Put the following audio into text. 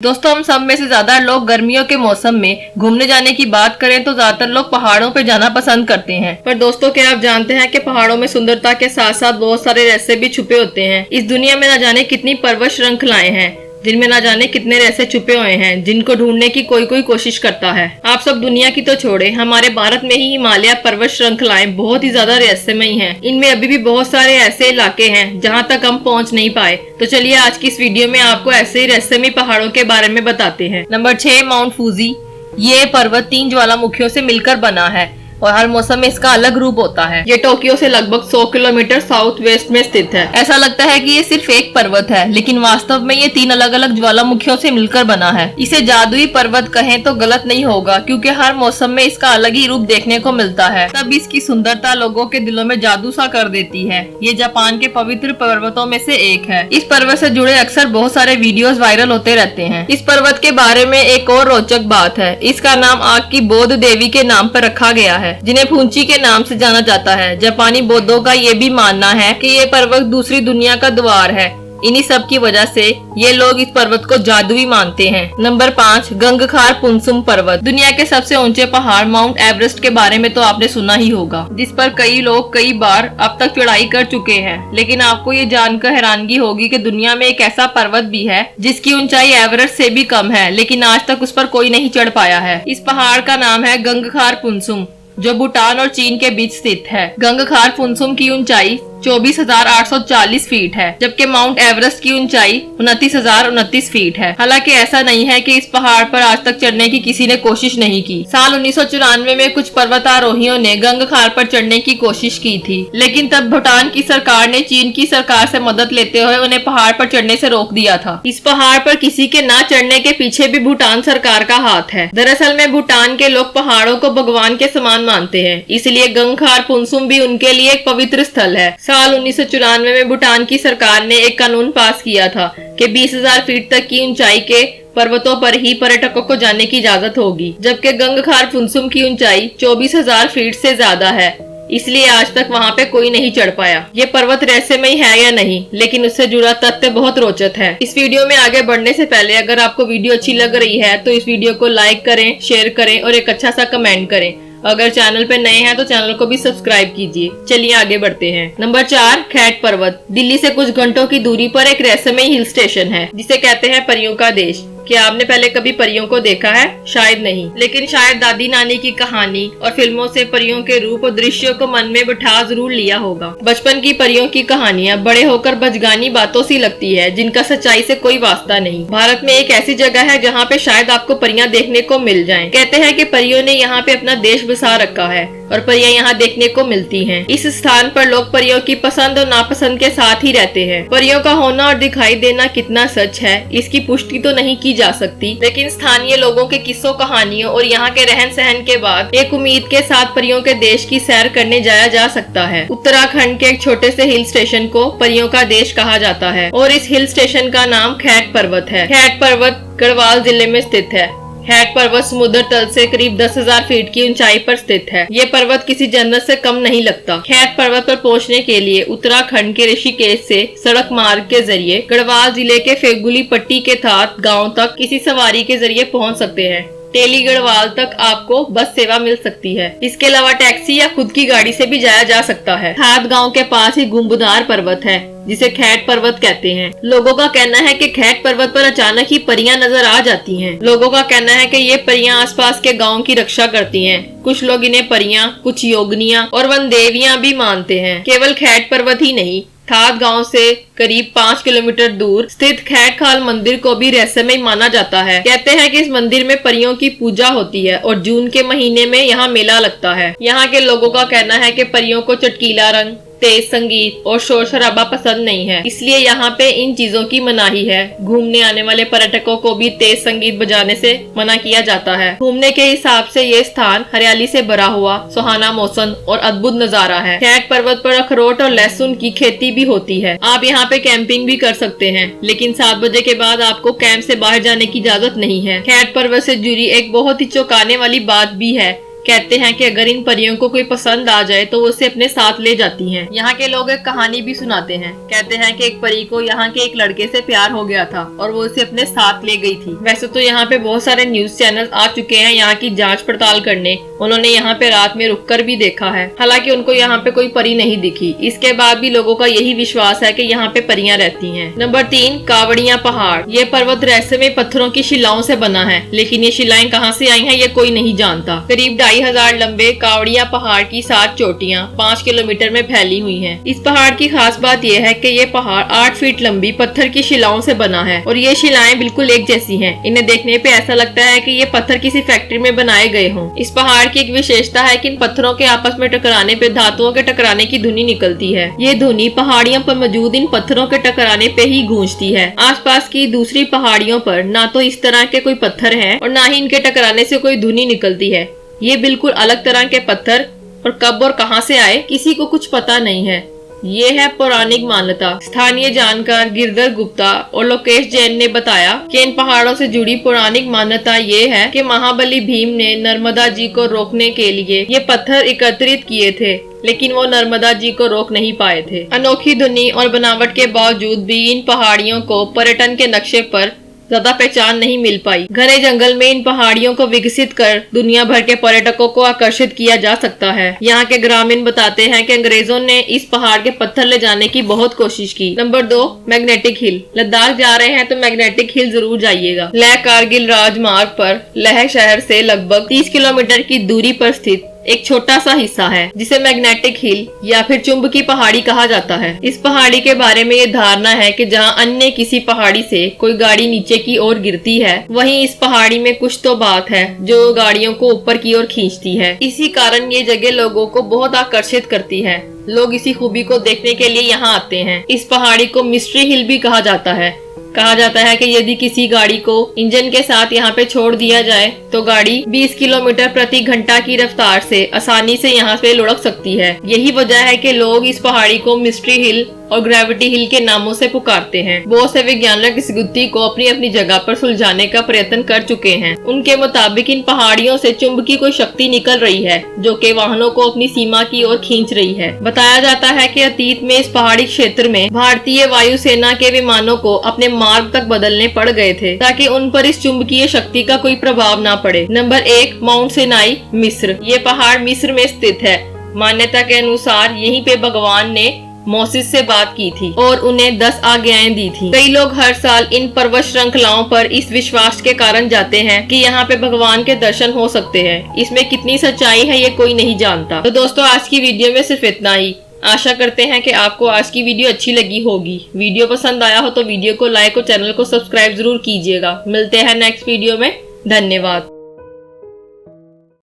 दोस्तों, हम सब में से ज्यादा लोग गर्मियों के मौसम में घूमने जाने की बात करें तो ज्यादातर लोग पहाड़ों पे जाना पसंद करते हैं। पर दोस्तों, क्या आप जानते हैं कि पहाड़ों में सुंदरता के साथ साथ बहुत सारे रहस्य भी छुपे होते हैं। इस दुनिया में न जाने कितनी पर्वत श्रृंखलाएं हैं जिनमें न जाने कितने रहस्य छुपे हुए हैं, जिनको ढूंढने की कोई कोई कोशिश करता है। आप सब दुनिया की तो छोड़े, हमारे भारत में ही हिमालय पर्वत श्रृंखलाएं बहुत ही ज्यादा रहस्यमयी हैं। इनमें अभी भी बहुत सारे ऐसे इलाके हैं जहां तक हम पहुंच नहीं पाए। तो चलिए आज की इस वीडियो में आपको ऐसे ही रहस्यमयी पहाड़ों के बारे में बताते हैं। Number 6, mount Fuji. ये पर्वत 3 ज्वालामुखियों से मिलकर बना है और हर मौसम में इसका अलग रूप होता है। ये टोक्यो से लगभग 100 किलोमीटर साउथ वेस्ट में स्थित है। ऐसा लगता है कि ये सिर्फ एक पर्वत है, लेकिन वास्तव में ये 3 अलग अलग ज्वालामुखियों से मिलकर बना है। इसे जादुई पर्वत कहें तो गलत नहीं होगा, क्योंकि हर मौसम में इसका अलग ही रूप देखने को मिलता है। तब इसकी सुंदरता लोगों के दिलों में जादू सा कर देती है। ये जापान के पवित्र पर्वतों में से एक है। इस पर्वत से जुड़े अक्सर बहुत सारे वीडियोस वायरल होते रहते हैं। इस पर्वत के बारे में एक और रोचक बात है, इसका नाम आग की बौद्ध देवी के नाम पर रखा गया है, जिन्हें फुंची के नाम से जाना जाता है। जापानी बौद्धों का ये भी मानना है कि ये पर्वत दूसरी दुनिया का द्वार है। इन्हीं सब की वजह से ये लोग इस पर्वत को जादुई मानते हैं। नंबर 5, गंगखार पुनसुम पर्वत। दुनिया के सबसे ऊंचे पहाड़ माउंट एवरेस्ट के बारे में तो आपने सुना ही होगा, जिस पर कई लोग कई बार अब तक चढ़ाई कर चुके हैं। लेकिन आपको ये जानकर हैरानगी होगी कि दुनिया में एक ऐसा पर्वत भी है जिसकी ऊंचाई एवरेस्ट से भी कम है, लेकिन आज तक उस पर कोई नहीं चढ़ पाया है। इस पहाड़ का नाम है गंगखार पुनसुम, जो भूटान और चीन के बीच स्थित है। गंगखार पुनसुम की ऊंचाई 24,840 फीट है, जबकि माउंट एवरेस्ट की ऊंचाई 29,029 फीट है। हालांकि ऐसा नहीं है कि इस पहाड़ पर आज तक चढ़ने की किसी ने कोशिश नहीं की। साल 1994 में कुछ पर्वतारोहियों ने गंगखार पर चढ़ने की कोशिश की थी, लेकिन तब भूटान की सरकार ने चीन की सरकार से मदद लेते हुए उन्हें पहाड़ पर चढ़ने से रोक दिया था। इस पहाड़ पर किसी के न चढ़ने के पीछे भी भूटान सरकार का हाथ है। दरअसल में भूटान के लोग पहाड़ों को भगवान के समान मानते हैं, इसलिए गंगखार पुनसुम भी उनके लिए एक पवित्र स्थल है। साल 1994 में भूटान की सरकार ने एक कानून पास किया था कि 20,000 फीट तक की ऊंचाई के पर्वतों पर ही पर्यटकों को जाने की इजाजत होगी, जबकि गंगखार पुनसुम की ऊंचाई 24,000 फीट से ज्यादा है, इसलिए आज तक वहाँ पे कोई नहीं चढ़ पाया। ये पर्वत रहस्यमयी है या नहीं, लेकिन उससे जुड़ा तथ्य बहुत रोचक है। इस वीडियो में आगे बढ़ने से पहले अगर आपको वीडियो अच्छी लग रही है तो इस वीडियो को लाइक करें, शेयर करें और एक अच्छा सा कमेंट करें। अगर चैनल पे नए हैं तो चैनल को भी सब्सक्राइब कीजिए। चलिए आगे बढ़ते हैं। नंबर 4, खैट पर्वत। दिल्ली से कुछ घंटों की दूरी पर एक रहस्यमयी हिल स्टेशन है जिसे कहते हैं परियों का देश। क्या आपने पहले कभी परियों को देखा है? शायद नहीं, लेकिन शायद दादी नानी की कहानी और फिल्मों से परियों के रूप और दृश्यों को मन में बिठा जरूर लिया होगा। बचपन की परियों की कहानियां बड़े होकर बचगानी बातों सी लगती है, जिनका सच्चाई से कोई वास्ता नहीं। भारत में एक ऐसी जगह है जहाँ पे शायद आपको परियां देखने को मिल जाएं। कहते हैं कि परियों ने यहाँ पे अपना देश बसा रखा है और परियां यहाँ देखने को मिलती हैं। इस स्थान पर लोग परियों की पसंद और नापसंद के साथ ही रहते हैं। परियों का होना और दिखाई देना कितना सच है, इसकी पुष्टि तो नहीं की जा सकती, लेकिन स्थानीय लोगों के किस्सों कहानियों और यहाँ के रहन सहन के बाद एक उम्मीद के साथ परियों के देश की सैर करने जाया जा सकता है। उत्तराखंड के एक छोटे से हिल स्टेशन को परियों का देश कहा जाता है और इस हिल स्टेशन का नाम खैट पर्वत है। खैट पर्वत गढ़वाल जिले में स्थित है। खैट पर्वत समुद्र तल से करीब 10,000 फीट की ऊंचाई पर स्थित है। ये पर्वत किसी जन्नत से कम नहीं लगता। खैट पर्वत पर पहुंचने के लिए उत्तराखंड के ऋषिकेश से सड़क मार्ग के जरिए गढ़वाल जिले के फेगुली पट्टी के थात गांव तक किसी सवारी के जरिए पहुंच सकते हैं। टेली गढ़वाल तक आपको बस सेवा मिल सकती है। इसके अलावा टैक्सी या खुद की गाड़ी से भी जाया जा सकता है। थात गांव के पास ही गुम्बदार पर्वत है जिसे खैट पर्वत कहते हैं। लोगों का कहना है कि खैट पर्वत पर अचानक ही परियां नजर आ जाती हैं। लोगों का कहना है कि ये परियां आसपास के गांव की रक्षा करती हैं। कुछ लोग इन्हें परियां, कुछ योगनियां और वनदेवियां भी मानते हैं। केवल खैट पर्वत ही नहीं, थात गांव से करीब 5 किलोमीटर दूर स्थित खैट खाल मंदिर को भी रहस्यमय माना जाता है। कहते हैं कि इस मंदिर में परियों की पूजा होती है और जून के महीने में यहाँ मेला लगता है। यहाँ के लोगों का कहना है कि परियों को चटकीला रंग, तेज संगीत और शोर शराबा पसंद नहीं है, इसलिए यहाँ पे इन चीजों की मनाही है। घूमने आने वाले पर्यटकों को भी तेज संगीत बजाने से मना किया जाता है। घूमने के हिसाब से ये स्थान हरियाली से भरा हुआ सुहाना मौसम और अद्भुत नजारा है। खैट पर्वत पर अखरोट और लहसुन की खेती भी होती है। आप यहाँ पे कैंपिंग भी कर सकते हैं, लेकिन 7 बजे के बाद आपको कैंप से बाहर जाने की इजाजत नहीं है। खैट पर्वत से जुड़ी एक बहुत ही चौंकाने वाली बात भी है कहते हैं कि अगर इन परियों को कोई पसंद आ जाए तो वो उसे अपने साथ ले जाती हैं। यहाँ के लोग एक कहानी भी सुनाते हैं। कहते हैं कि एक परी को यहाँ के एक लड़के से प्यार हो गया था और वो उसे अपने साथ ले गई थी। वैसे तो यहाँ पे बहुत सारे न्यूज चैनल आ चुके हैं यहाँ की जांच पड़ताल करने। उन्होंने यहाँ पे रात में रुककर भी देखा है, हालांकि उनको यहाँ पे कोई परी नहीं दिखी। इसके बाद भी लोगों का यही विश्वास है कि यहाँ पे परियां रहती हैं। नंबर 3, कावड़िया पहाड़। ये पर्वत रहस्यमय पत्थरों की शिलाओं से बना है, लेकिन ये शिलाएं कहाँ से आई हैं ये कोई नहीं जानता। करीब 2500 लंबे कावड़िया पहाड़ की 7 चोटियां 5 किलोमीटर में फैली हुई हैं। इस पहाड़ की खास बात यह है कि ये पहाड़ 8 फीट लंबी पत्थर की शिलाओं से बना है और ये शिलाएं बिल्कुल एक जैसी हैं। इन्हें देखने पे ऐसा लगता है कि ये पत्थर किसी फैक्ट्री में बनाए गए हों। इस पहाड़ की एक विशेषता है कि इन पत्थरों के आपस में टकराने पे धातुओं के टकराने की ध्वनि निकलती है। ये ध्वनि पहाड़ियों पर मौजूद इन पत्थरों के टकराने पे ही गूंजती है। आसपास की दूसरी पहाड़ियों पर ना तो इस तरह के कोई पत्थर हैं और ना ही इनके टकराने से कोई ध्वनि निकलती है। ये बिल्कुल अलग तरह के पत्थर और कब और कहां से आए किसी को कुछ पता नहीं है। ये है पौराणिक मान्यता। स्थानीय जानकार गिरधर गुप्ता और लोकेश जैन ने बताया कि इन पहाड़ों से जुड़ी पौराणिक मान्यता ये है कि महाबली भीम ने नर्मदा जी को रोकने के लिए ये पत्थर एकत्रित किए थे, लेकिन वो नर्मदा जी को रोक नहीं पाए थे। अनोखी धुनी और बनावट के बावजूद भी इन पहाड़ियों को पर्यटन के नक्शे पर ज्यादा पहचान नहीं मिल पाई। घने जंगल में इन पहाड़ियों को विकसित कर दुनिया भर के पर्यटकों को आकर्षित किया जा सकता है। यहाँ के ग्रामीण बताते हैं कि अंग्रेजों ने इस पहाड़ के पत्थर ले जाने की बहुत कोशिश की। Number 2, magnetic hill. लद्दाख जा रहे हैं तो मैग्नेटिक हिल जरूर जाइएगा। लेह कारगिल राजमार्ग पर लेह शहर से लगभग 30 किलोमीटर की दूरी पर स्थित एक छोटा सा हिस्सा है जिसे मैग्नेटिक हिल या फिर चुंबकी पहाड़ी कहा जाता है। इस पहाड़ी के बारे में ये धारणा है कि जहाँ अन्य किसी पहाड़ी से कोई गाड़ी नीचे की ओर गिरती है, वहीं इस पहाड़ी में कुछ तो बात है जो गाड़ियों को ऊपर की ओर खींचती है। इसी कारण ये जगह लोगों को बहुत आकर्षित करती है। लोग इसी खूबी को देखने के लिए यहाँ आते हैं। इस पहाड़ी को मिस्ट्री हिल भी कहा जाता है। कहा जाता है कि यदि किसी गाड़ी को इंजन के साथ यहाँ पे छोड़ दिया जाए तो गाड़ी 20 किलोमीटर प्रति घंटा की रफ्तार से आसानी से यहाँ पे लुढ़क सकती है। यही वजह है कि लोग इस पहाड़ी को मिस्ट्री हिल और ग्रेविटी हिल के नामों से पुकारते हैं। बहुत से वैज्ञानिक इस गुत्थी को अपनी अपनी जगह पर सुलझाने का प्रयत्न कर चुके हैं। उनके मुताबिक इन पहाड़ियों से चुंबकीय कोई शक्ति निकल रही है जो कि वाहनों को अपनी सीमा की ओर खींच रही है। बताया जाता है कि अतीत में इस पहाड़ी क्षेत्र में भारतीय वायुसेना के विमानों को अपने मार्ग तक बदलने पड़ गए थे ताकि उन पर इस चुंबकीय शक्ति का कोई प्रभाव न पड़े। नंबर 1, माउंट सिनाई, मिस्र। ये पहाड़ मिस्र में स्थित है। मान्यता के अनुसार यहीं पे भगवान ने मोसेस से बात की थी और उन्हें 10 आज्ञाएं दी थी। कई लोग हर साल इन पर्वत श्रृंखलाओं पर इस विश्वास के कारण जाते हैं कि यहाँ पे भगवान के दर्शन हो सकते हैं। इसमें कितनी सच्चाई है ये कोई नहीं जानता। तो दोस्तों आज की वीडियो में सिर्फ इतना ही। आशा करते हैं कि आपको आज की वीडियो अच्छी लगी होगी। वीडियो पसंद आया हो तो वीडियो को लाइक और चैनल को सब्सक्राइब जरूर कीजिएगा। मिलते हैं नेक्स्ट वीडियो में। धन्यवाद।